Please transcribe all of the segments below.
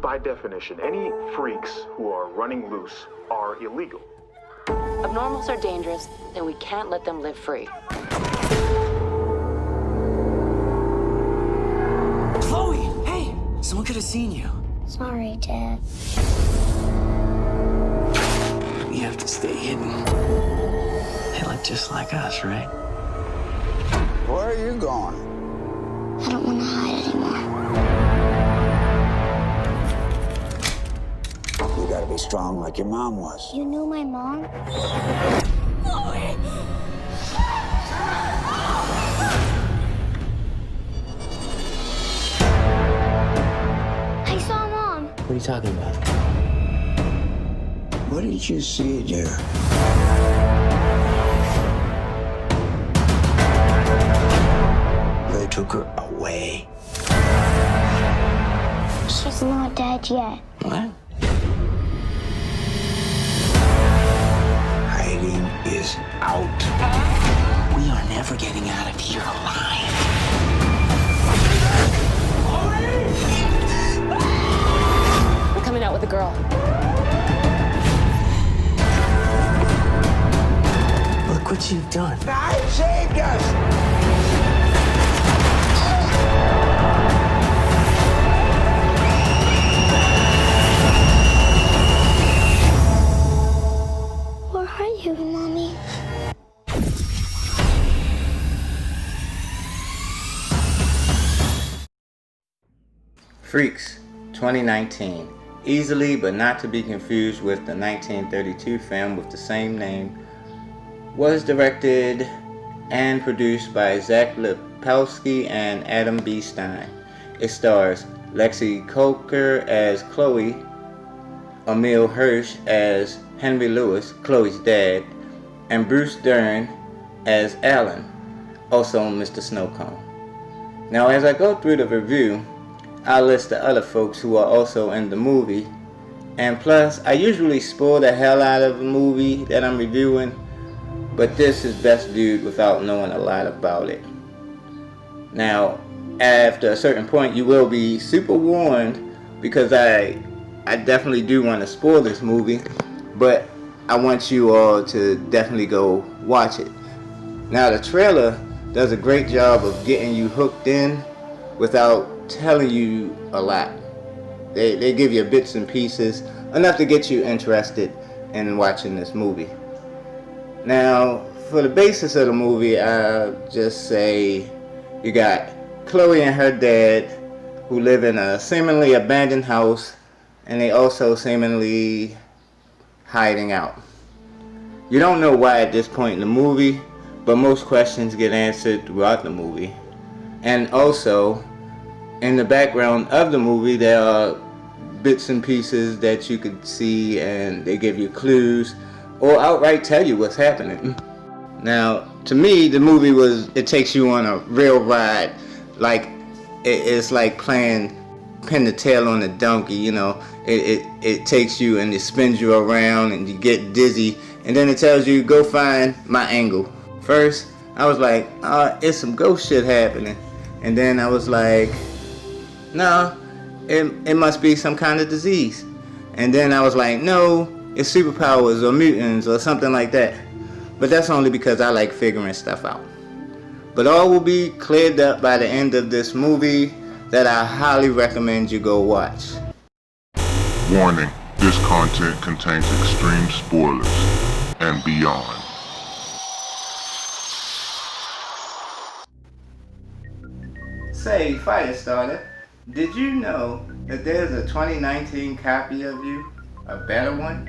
By definition, any freaks who are running loose are illegal. Abnormals are dangerous, and we can't let them live free. Chloe! Hey! Someone could have seen you. Sorry, Dad. We have to stay hidden. They look just like us, right? Where are you going? I don't want to hide anymore. You gotta be strong like your mom was. You know my mom? I saw Mom. What are you talking about? What did you see, dear? They took her away. She's not dead yet. What? Hiding is out. We are never getting out of here alive. We're coming out with a girl. Look what you've done. I saved us! Where are you, Mommy? Freaks, 2019. Easily but not to be confused with the 1932 film with the same name, was directed and produced by Zach Lepowski and Adam B. Stein. It stars Lexi Coker as Chloe, Emil Hirsch as Henry Lewis, Chloe's dad, and Bruce Dern as Alan, also Mr. Snowcone. Now as I go through the review, I'll list the other folks who are also in the movie, and plus I usually spoil the hell out of a movie that I'm reviewing, but this is best viewed without knowing a lot about it. Now after a certain point you will be super warned, because I definitely do want to spoil this movie, but I want you all to definitely go watch it. Now the trailer does a great job of getting you hooked in without telling you a lot. They give you bits and pieces, enough to get you interested in watching this movie. Now for the basis of the movie, I'll just say you got Chloe and her dad who live in a seemingly abandoned house, and they also seemingly hiding out. You don't know why at this point in the movie, but most questions get answered throughout the movie. And also in the background of the movie there are bits and pieces that you could see, and they give you clues or outright tell you what's happening. Now to me the movie it takes you on a real ride, like it's like playing pin the tail on a donkey, you know. It takes you and it spins you around and you get dizzy, and then it tells you go find my angle. First I was like, it's some ghost shit happening, and then I was like, no, it must be some kind of disease, and then I was like, no, it's superpowers or mutants or something like that. But that's only because I like figuring stuff out. But all will be cleared up by the end of this movie that I highly recommend you go watch. Warning, this content contains extreme spoilers and beyond. Say, Firestarter, did you know that there's a 2019 copy of you? A better one?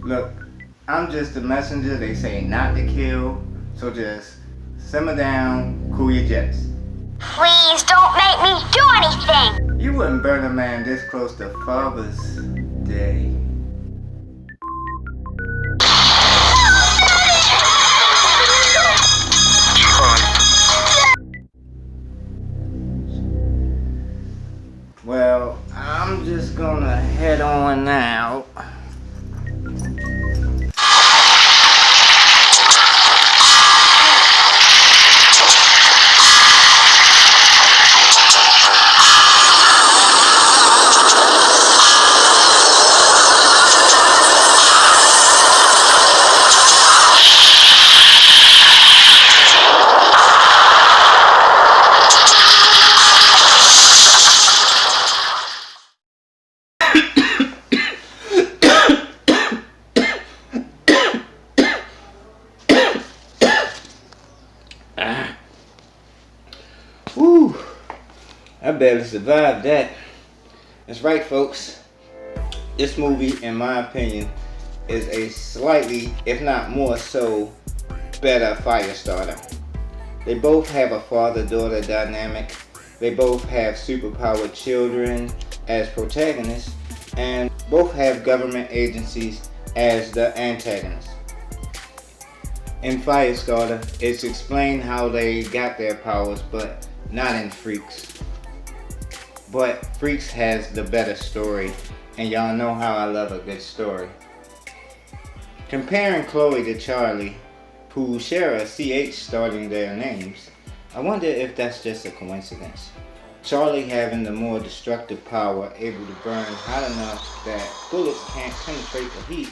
Look, I'm just the messenger they say not to kill, so just simmer down, cool your jets. Please don't make me do anything! You wouldn't burn a man this close to Father's Day. Well, I'm just gonna head on now. Whew. I barely survived that. That's right, folks. This movie, in my opinion, is a slightly, if not more so, better Firestarter. They both have a father-daughter dynamic. They both have superpowered children as protagonists, and both have government agencies as the antagonists. In Firestarter, it's explained how they got their powers, but not in Freaks. But Freaks has the better story, and y'all know how I love a good story. Comparing Chloe to Charlie, who share a CH starting their names, I wonder if that's just a coincidence. Charlie having the more destructive power, able to burn hot enough that bullets can't penetrate the heat,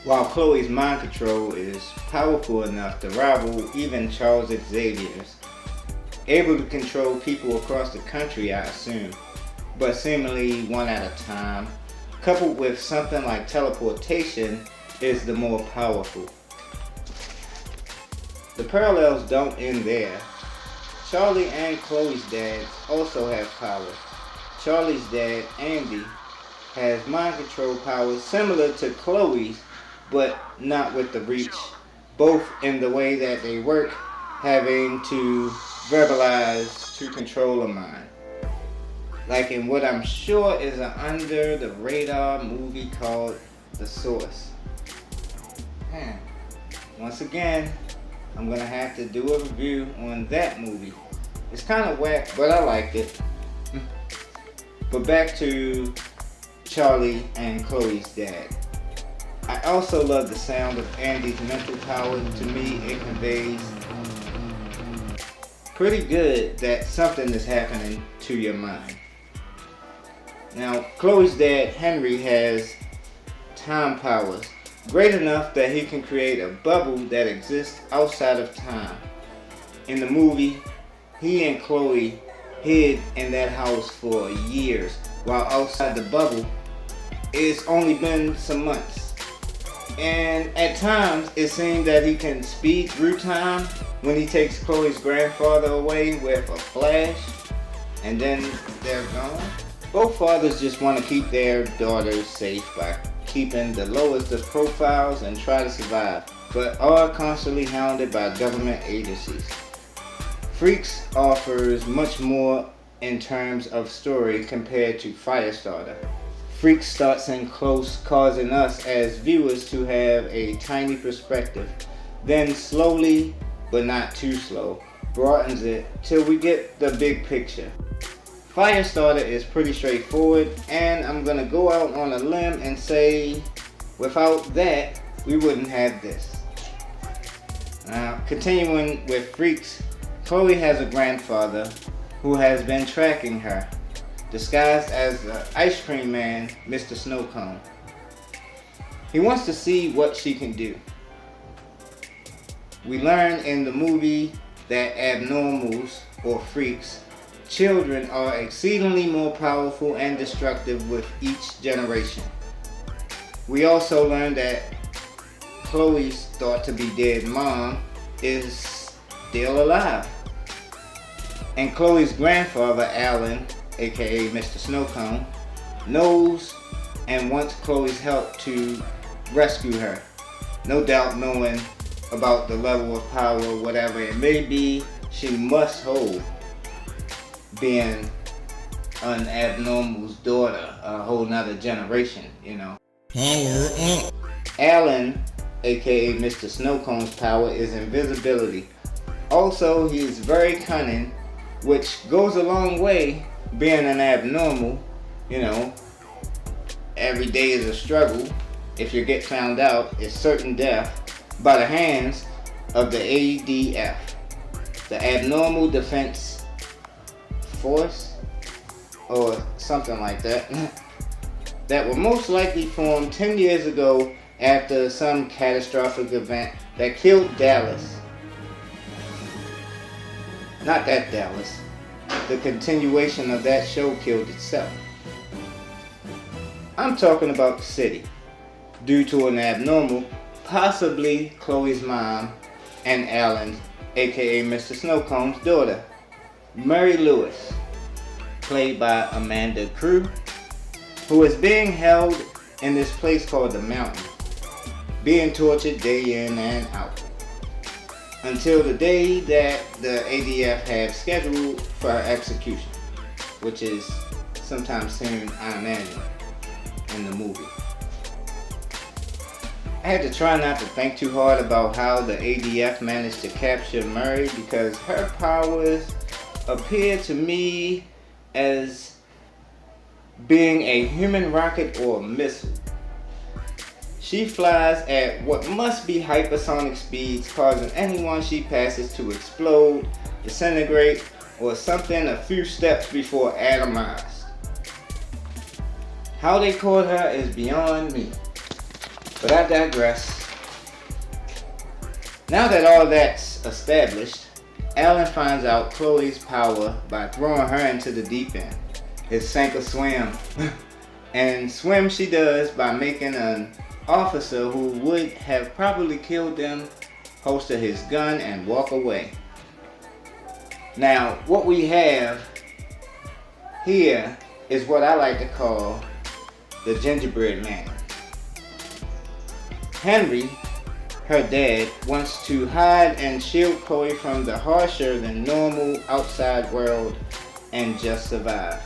while Chloe's mind control is powerful enough to rival even Charles Xavier's. Able to control people across the country, I assume, but seemingly one at a time, coupled with something like teleportation, is the more powerful. The parallels don't end there. Charlie and Chloe's dad also have powers. Charlie's dad, Andy, has mind control powers similar to Chloe's, but not with the reach, both in the way that they work, having to verbalize to control a mind. Like in what I'm sure is an under the radar movie called The Source. Once again, I'm gonna have to do a review on that movie. It's kind of whack, but I liked it. But back to Charlie and Chloe's dad. I also love the sound of Andy's mental power. To me, it conveys pretty good that something is happening to your mind. Now, Chloe's dad, Henry, has time powers. Great enough that he can create a bubble that exists outside of time. In the movie, he and Chloe hid in that house for years, while outside the bubble, it's only been some months. And at times, it seems that he can speed through time when he takes Chloe's grandfather away with a flash, and then they're gone. Both fathers just want to keep their daughters safe by keeping the lowest of profiles and try to survive, but are constantly hounded by government agencies. Freaks offers much more in terms of story compared to Firestarter. Freaks starts in close, causing us as viewers to have a tiny perspective, then slowly, but not too slow, broadens it till we get the big picture. Firestarter is pretty straightforward, and I'm gonna go out on a limb and say without that, we wouldn't have this. Now, continuing with Freaks, Chloe has a grandfather who has been tracking her, disguised as the ice cream man, Mr. Snowcone. He wants to see what she can do. We learn in the movie that abnormals, or freaks, children are exceedingly more powerful and destructive with each generation. We also learn that Chloe's thought to be dead mom is still alive. And Chloe's grandfather, Alan, aka Mr. Snowcone, knows and wants Chloe's help to rescue her. No doubt knowing about the level of power, whatever it may be, she must hold, being an abnormal's daughter, a whole nother generation, you know. Alan, aka Mr. Snowcone's power is invisibility. Also, he is very cunning, which goes a long way, being an abnormal, you know. Every day is a struggle. If you get found out, it's certain death by the hands of the ADF, the Abnormal Defense Force, or something like that, that were most likely formed 10 years ago after some catastrophic event that killed Dallas. Not that Dallas. The continuation of that show killed itself. I'm talking about the city. Due to an abnormal, possibly Chloe's mom and Alan's aka Mr. Snowcomb's daughter, Mary Lewis, played by Amanda Crew, who is being held in this place called the Mountain, being tortured day in and out, until the day that the ADF have scheduled for her execution, which is sometime soon, I imagine, in the movie. I had to try not to think too hard about how the ADF managed to capture Murray, because her powers appear to me as being a human rocket or missile. She flies at what must be hypersonic speeds, causing anyone she passes to explode, disintegrate, or something a few steps before atomized. How they caught her is beyond me, but I digress. Now that all that's established, Alan finds out Chloe's power by throwing her into the deep end. It's sink or swim. And swim she does by making an officer who would have probably killed them holster his gun and walk away. Now, what we have here is what I like to call the gingerbread man. Henry, her dad, wants to hide and shield Chloe from the harsher than normal outside world and just survive.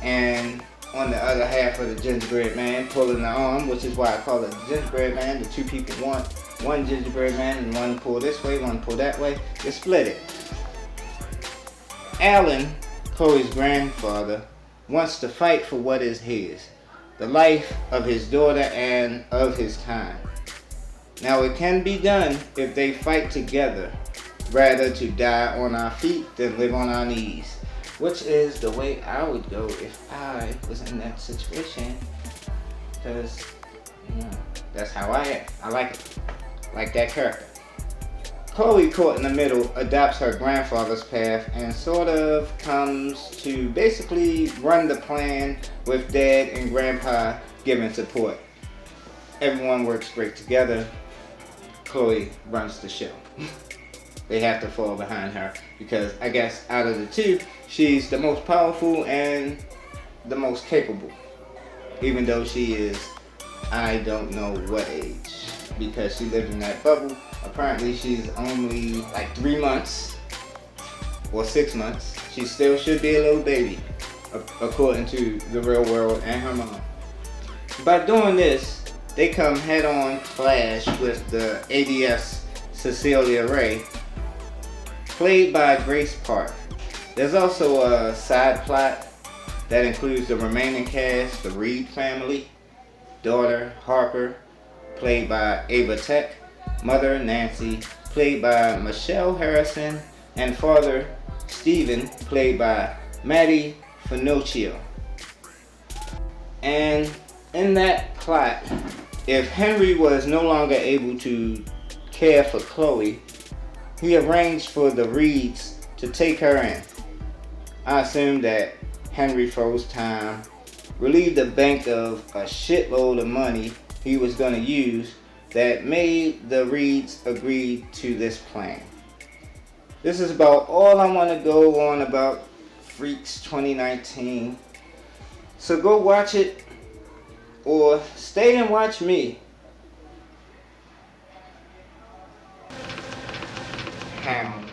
And on the other half of the gingerbread man pulling the arm, which is why I call it the gingerbread man. The two people want one gingerbread man and one pull this way, one pull that way. You split it. Alan, Chloe's grandfather, wants to fight for what is his, the life of his daughter and of his time. Now it can be done if they fight together, rather to die on our feet than live on our knees, which is the way I would go if I was in that situation, because that's how I am. I like it, like that character. Chloe, caught in the middle, adopts her grandfather's path and sort of comes to basically run the plan with Dad and Grandpa giving support. Everyone works great together. Chloe runs the show. They have to fall behind her because I guess out of the two, she's the most powerful and the most capable. Even though she is, I don't know what age, because she lived in that bubble. Apparently she's only like 3 months or 6 months. She still should be a little baby, according to the real world and her mom. By doing this, they come head-on clash with the ADF's Cecilia Ray, played by Grace Park. There's also a side plot that includes the remaining cast, the Reed family, daughter Harper, played by Ava Tech, mother Nancy, played by Michelle Harrison, and father Stephen, played by Matty Finocchio. And in that plot, if Henry was no longer able to care for Chloe, he arranged for the Reeds to take her in. I assume that Henry froze time, relieved the bank of a shitload of money he was going to use, that made the Reeds agree to this plan. This is about all I want to go on about Freaks 2019. So go watch it, or stay and watch me. Hound.